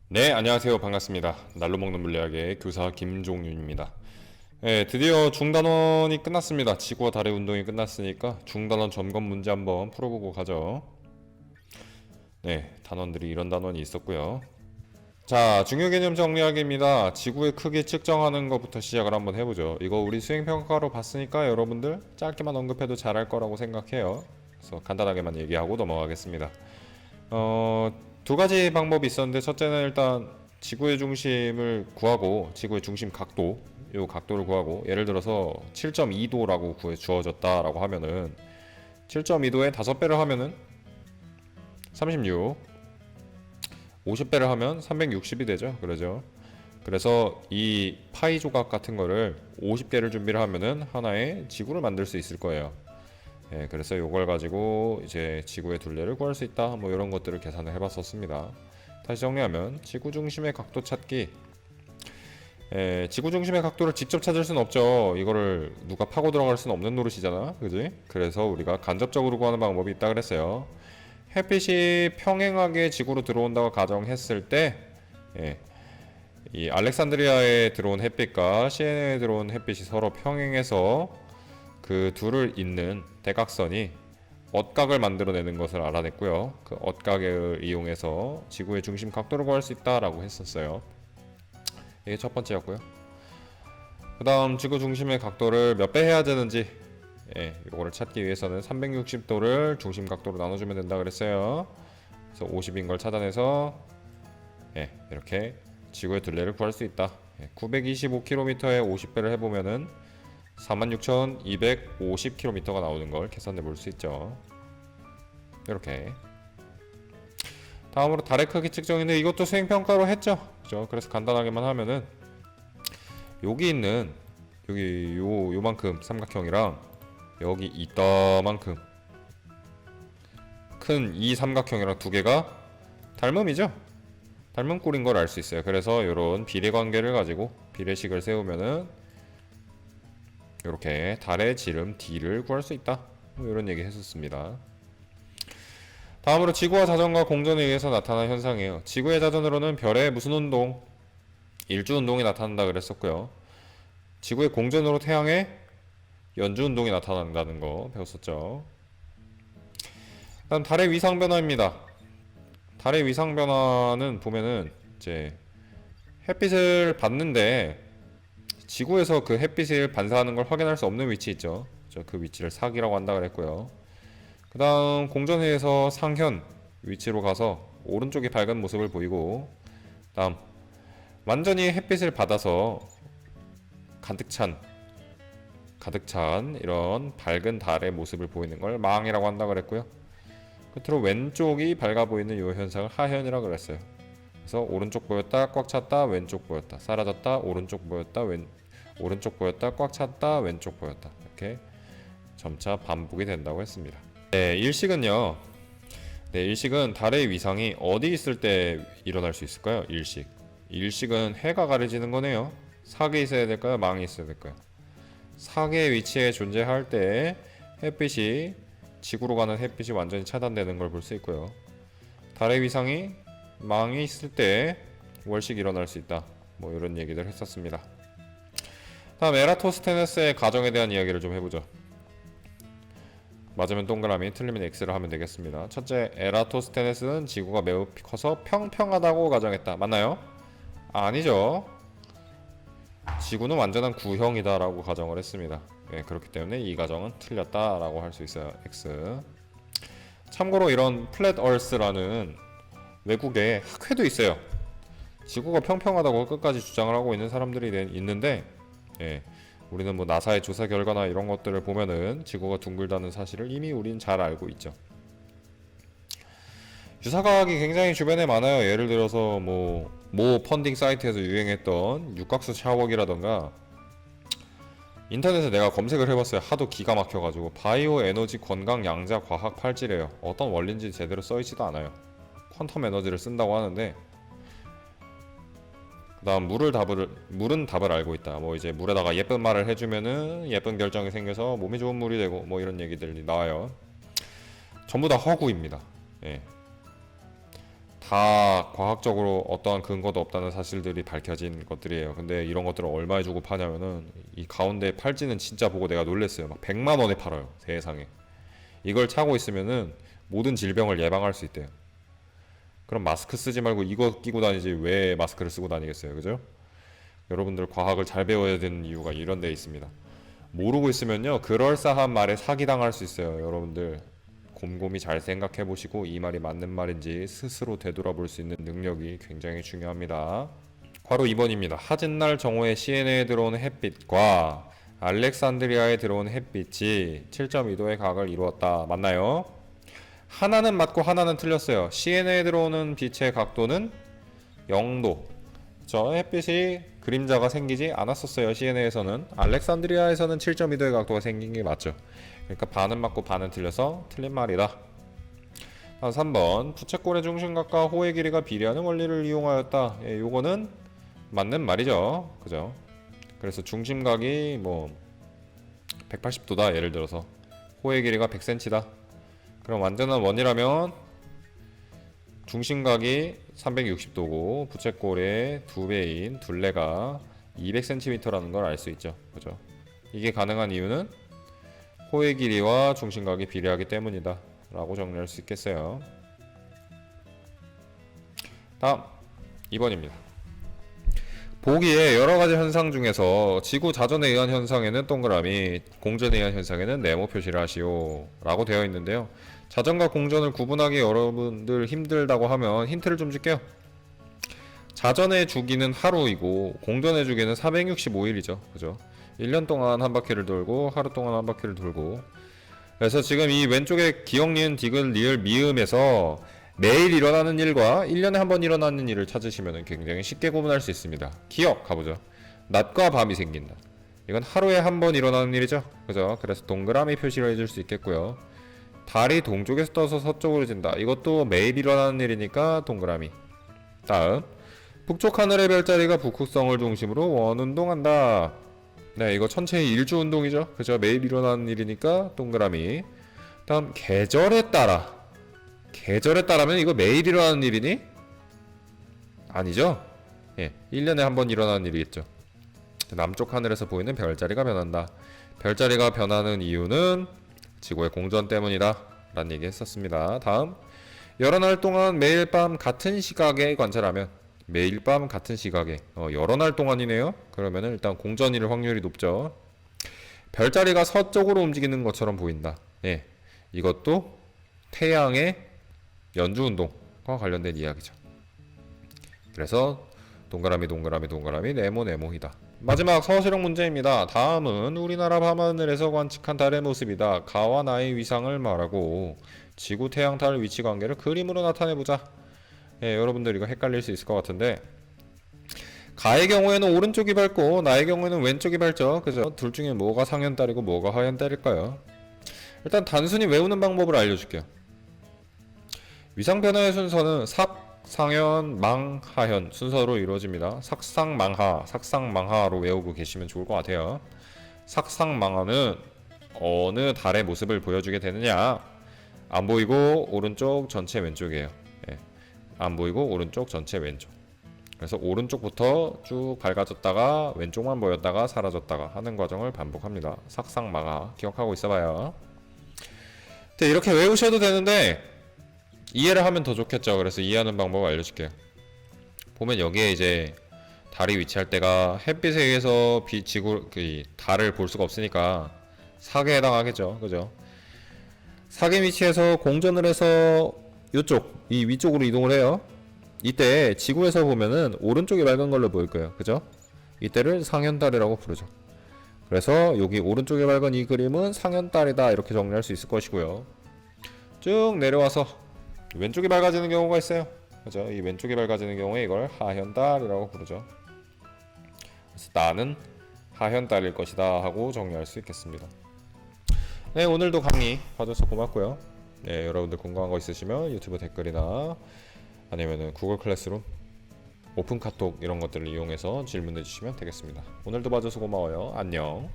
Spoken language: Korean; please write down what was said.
네, 안녕하세요. 반갑습니다. 날로 먹는 물리학의 교사 김종윤입니다. 네, 드디어 중단원이 끝났습니다. 지구와 달의 운동이 끝났으니까 중단원 점검 문제 한번 풀어보고 가죠. 네, 단원들이 이런 단원이 있었고요. 자, 중요 개념 정리하기입니다. 지구의 크기 측정하는 것부터 시작을 한번 해보죠. 이거 우리 수행평가로 봤으니까 여러분들 짧게만 언급해도 잘할 거라고 생각해요. 그래서 간단하게만 얘기하고 넘어가겠습니다. 두 가지 방법이 있었는데, 첫째는 일단 지구의 중심을 구하고 지구의 중심 각도, 요 각도를 구하고, 예를 들어서 7.2도라고 주어졌다라고 하면은 7.2도에 5배를 하면은 36, 50배를 하면 360이 되죠. 그러죠. 그래서 이 파이 조각 같은 거를 50개를 준비를 하면은 하나의 지구를 만들 수 있을 거예요. 예, 그래서 이걸 가지고 이제 지구의 둘레를 구할 수 있다, 뭐 이런 것들을 계산을 해봤었습니다. 다시 정리하면 지구 중심의 각도 찾기. 지구 중심의 각도를 직접 찾을 수는 없죠. 이거를 누가 파고 들어갈 수는 없는 노릇이잖아, 그지? 그래서 우리가 간접적으로 구하는 방법이 있다 그랬어요. 햇빛이 평행하게 지구로 들어온다고 가정했을 때, 이 알렉산드리아에 들어온 햇빛과 시에네에 들어온 햇빛이 서로 평행해서 그 둘을 잇는 대각선이 엇각을 만들어내는 것을 알아냈고요. 그 엇각을 이용해서 지구의 중심 각도를 구할 수 있다라고 했었어요. 이게 첫 번째였고요. 그 다음 지구 중심의 각도를 몇 배 해야 되는지, 이거를 찾기 위해서는 360도를 중심 각도로 나눠주면 된다 그랬어요. 그래서 50인 걸 찾아내서 이렇게 지구의 둘레를 구할 수 있다. 925km에 50배를 해보면은 46,250km가 나오는 걸 계산해 볼 수 있죠. 이렇게. 다음으로 달의 크기 측정인데, 이것도 수행평가로 했죠. 그죠? 그래서 간단하게만 하면은 여기 있는 여기 요만큼 삼각형이랑 여기 이따만큼 큰 이 삼각형이랑 두 개가 닮음이죠. 닮은 꼴인 걸 알 수 있어요. 그래서 이런 비례 관계를 가지고 비례식을 세우면은 이렇게 달의 지름 D를 구할 수 있다, 뭐 이런 얘기 했었습니다. 다음으로 지구와 자전과 공전에 의해서 나타나는 현상이에요. 지구의 자전으로는 별의 무슨 운동? 일주 운동이 나타난다 그랬었고요. 지구의 공전으로 태양의 연주 운동이 나타난다는 거 배웠었죠. 다음 달의 위상 변화입니다. 달의 위상 변화는 보면은 이제 햇빛을 받는데 지구에서 그 햇빛을 반사하는 걸 확인할 수 없는 위치 있죠. 그 위치를 사기라고 한다 그랬고요. 그 다음 공전회에서 상현 위치로 가서 오른쪽이 밝은 모습을 보이고, 다음 완전히 햇빛을 받아서 가득 찬 이런 밝은 달의 모습을 보이는 걸 망이라고 한다 그랬고요. 끝으로 왼쪽이 밝아 보이는 이 현상을 하현이라고 그랬어요. 그래서 오른쪽 보였다 꽉 찼다, 왼쪽 보였다 사라졌다, 오른쪽 보였다 오른쪽 보였다 꽉 찼다, 왼쪽 보였다, 이렇게 점차 반복이 된다고 했습니다. 일식은요. 일식은 달의 위상이 어디 있을 때 일어날 수 있을까요? 일식은 해가 가려지는 거네요. 사계에 있어야 될까요? 망에 있어야 될까요? 사계의 위치에 존재할 때 햇빛이, 지구로 가는 햇빛이 완전히 차단되는 걸 볼 수 있고요. 달의 위상이 망에 있을 때 월식이 일어날 수 있다, 뭐 이런 얘기들 했었습니다. 다음 에라토스테네스의 가정에 대한 이야기를 좀 해보죠. 맞으면 동그라미, 틀리면 X를 하면 되겠습니다. 첫째, 에라토스테네스는 지구가 매우 커서 평평하다고 가정했다. 맞나요? 아니죠. 지구는 완전한 구형이다 라고 가정을 했습니다. 그렇기 때문에 이 가정은 틀렸다 라고 할 수 있어요. X. 참고로 이런 플랫 얼스라는 외국에 학회도 있어요. 지구가 평평하다고 끝까지 주장을 하고 있는 사람들이 있는데, 우리는 뭐 나사의 조사 결과나 이런 것들을 보면은 지구가 둥글다는 사실을 이미 우린 잘 알고 있죠. 유사과학이 굉장히 주변에 많아요. 예를 들어서 모 펀딩 사이트에서 유행했던 육각수 샤워기라던가, 인터넷에 내가 검색을 해봤어요. 하도 기가 막혀가지고. 바이오 에너지 건강 양자 과학 팔찌래요. 어떤 원리인지 제대로 써있지도 않아요. 퀀텀 에너지를 쓴다고 하는데, 그다음 물은 답을 알고 있다. 뭐 이제 물에다가 예쁜 말을 해주면은 예쁜 결정이 생겨서 몸이 좋은 물이 되고, 뭐 이런 얘기들이 나와요. 전부 다 허구입니다. 예. 다 과학적으로 어떠한 근거도 없다는 사실들이 밝혀진 것들이에요. 근데 이런 것들을 얼마에 주고 파냐면은 이 가운데 팔찌는 진짜 보고 내가 놀랬어요. 막 100만 원에 팔아요. 세상에. 이걸 차고 있으면은 모든 질병을 예방할 수 있대요. 그럼 마스크 쓰지 말고 이거 끼고 다니지 왜 마스크를 쓰고 다니겠어요. 그죠? 여러분들 과학을 잘 배워야 되는 이유가 이런 데 있습니다. 모르고 있으면요 그럴싸한 말에 사기당할 수 있어요. 여러분들 곰곰이 잘 생각해 보시고 이 말이 맞는 말인지 스스로 되돌아볼 수 있는 능력이 굉장히 중요합니다. 바로 2번입니다. 하진날 정오에 CNA에 들어오는 햇빛과 알렉산드리아에 들어오는 햇빛이 7.2도의 각을 이루었다. 맞나요? 하나는 맞고 하나는 틀렸어요. CNA에 들어오는 빛의 각도는 0도. 저 햇빛이 그림자가 생기지 않았었어요. CNA에서는. 알렉산드리아에서는 7.2도의 각도가 생긴 게 맞죠. 그러니까 반은 맞고 반은 틀려서 틀린 말이다. 다음 3번 부채꼴의 중심각과 호의 길이가 비례하는 원리를 이용하였다. 예, 요거는 맞는 말이죠. 그죠? 그래서 중심각이 뭐 180도다 예를 들어서 호의 길이가 100cm다. 그럼 완전한 원이라면 중심각이 360도고 부채꼴의 2배인 둘레가 200cm라는 걸 알 수 있죠. 그죠? 이게 가능한 이유는 호의 길이와 중심각이 비례하기 때문이다 라고 정리할 수 있겠어요. 다음 2번입니다. 보기에 여러가지 현상 중에서 지구 자전에 의한 현상에는 동그라미, 공전에 의한 현상에는 네모 표시를 하시오 라고 되어 있는데요. 자전과 공전을 구분하기 여러분들 힘들다고 하면 힌트를 좀 줄게요. 자전의 주기는 하루이고 공전의 주기는 465일이죠. 그죠? 1년 동안 한 바퀴를 돌고 하루 동안 한 바퀴를 돌고. 그래서 지금 이 왼쪽에 기역, 니은, 디귿, 리을, 미음에서 매일 일어나는 일과 1년에 한 번 일어나는 일을 찾으시면 굉장히 쉽게 구분할 수 있습니다. 기역 가보죠. 낮과 밤이 생긴다. 이건 하루에 한 번 일어나는 일이죠. 그죠? 그래서 동그라미 표시를 해줄 수 있겠고요. 달이 동쪽에서 떠서 서쪽으로 진다. 이것도 매일 일어나는 일이니까 동그라미. 다음 북쪽 하늘의 별자리가 북극성을 중심으로 원운동한다. 네, 이거 천체의 일주 운동이죠. 그죠? 매일 일어나는 일이니까 동그라미. 다음 계절에 따라. 계절에 따라면 이거 매일 일어나는 일이니? 아니죠? 예, 1년에 한 번 일어나는 일이겠죠. 남쪽 하늘에서 보이는 별자리가 변한다. 별자리가 변하는 이유는 지구의 공전 때문이다 라는 얘기 했었습니다. 다음 여러 날 동안 매일 밤 같은 시각에 관찰하면 매일 밤 같은 시각에 여러 날 동안이네요. 그러면은 일단 공전일 확률이 높죠. 별자리가 서쪽으로 움직이는 것처럼 보인다. 예, 이것도 태양의 연주운동과 관련된 이야기죠. 그래서 동그라미 동그라미 동그라미 네모 네모이다. 마지막 서술형 문제입니다. 다음은 우리나라 밤하늘에서 관측한 달의 모습이다. 가와 나의 위상을 말하고 지구, 태양, 달 위치관계를 그림으로 나타내보자. 예, 여러분들 이거 헷갈릴 수 있을 것 같은데 가의 경우에는 오른쪽이 밝고 나의 경우에는 왼쪽이 밝죠. 그죠? 둘 중에 뭐가 상현달이고 뭐가 하현달일까요? 일단 단순히 외우는 방법을 알려줄게요. 위상변화의 순서는 삭, 상현, 망, 하현 순서로 이루어집니다. 삭상망하, 삭상망하로 외우고 계시면 좋을 것 같아요. 삭상망하는 어느 달의 모습을 보여주게 되느냐? 안 보이고 오른쪽 전체 왼쪽이에요. 예. 안 보이고 오른쪽 전체 왼쪽. 그래서 오른쪽부터 쭉 밝아졌다가 왼쪽만 보였다가 사라졌다가 하는 과정을 반복합니다. 삭상망하 기억하고 있어봐요. 네, 이렇게 외우셔도 되는데 이해를 하면 더 좋겠죠. 그래서 이해하는 방법 알려줄게요. 보면 여기에 이제 달이 위치할 때가 햇빛에 의해서 지구 달을 볼 수가 없으니까 사계에 해당하겠죠. 그죠? 사계 위치에서 공전을 해서 이쪽 이 위쪽으로 이동을 해요. 이때 지구에서 보면은 오른쪽이 밝은 걸로 보일 거예요. 그죠? 이때를 상현달이라고 부르죠. 그래서 여기 오른쪽에 밝은 이 그림은 상현달이다 이렇게 정리할 수 있을 것이고요. 쭉 내려와서 왼쪽이 밝아지는 경우가 있어요. 그죠? 이 왼쪽이 밝아지는 경우에 이걸 하현달이라고 부르죠. 그래서 나는 하현달일 것이다 하고 정리할 수 있겠습니다. 네, 오늘도 강의 봐줘서 고맙고요. 네, 여러분들 궁금한 거 있으시면 유튜브 댓글이나 아니면은 구글 클래스룸, 오픈 카톡 이런 것들을 이용해서 질문해 주시면 되겠습니다. 오늘도 봐줘서 고마워요. 안녕.